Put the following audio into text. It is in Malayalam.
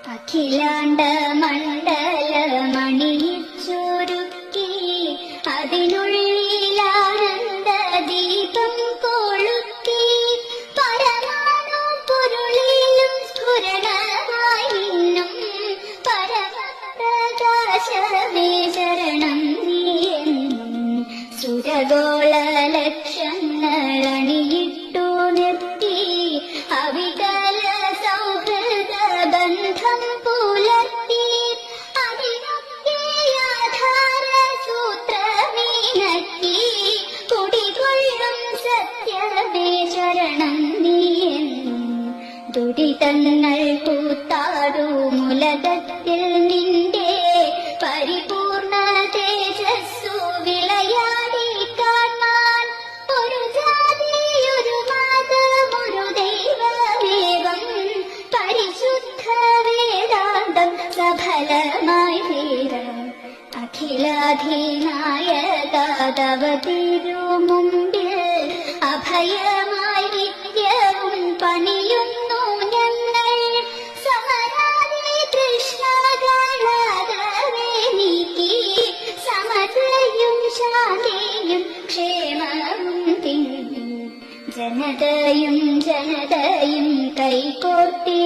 അഖിലാണ്ട മണ്ഡലമണിയിച്ചൊരുക്കി അതിനുള്ളിലാനന്ദ ദീപം കൊളുത്തി പരമാണു പൊരുളിലും സ്ഫുരണമായി നിന്നും പരമപ്രകാശമേ ശരണം നീയെന്നും സുരഗോള ലക്ഷങ്ങളണിയിട്ടു നിർത്തി അവികല സൗഹൃദ ബന്ധം പുലർത്തി അതിനൊക്കെ ആധാര സൂത്രമീനക്കി കുടികൊള്ളും സത്യമേ ശരണം നീയെന്നും ദുരിതങ്ങൾ കൂത്താടുമുലകത്തിൽ നിന്റെ പരിപൂർണ തേജസ്സു വിളയാടി കാണാൻ ഒരു ജാതി ഒരു മതമൊരു ദൈവമേവം പരിശുദ്ധ വേദാന്തം സഫലമായി തീരാൻ അഖിലാധിനായക തവ തിരുമുമ്പിൽ അഭയമായി നിത്യവും പണിയുന്നു ഞങ്ങൾ സമരാതി തൃഷ്ണകളാകവേ നീക്കി സമതയും ശാന്തിയും ക്ഷേമവും തിങ്ങി ജനതയും കൈകോർത്തി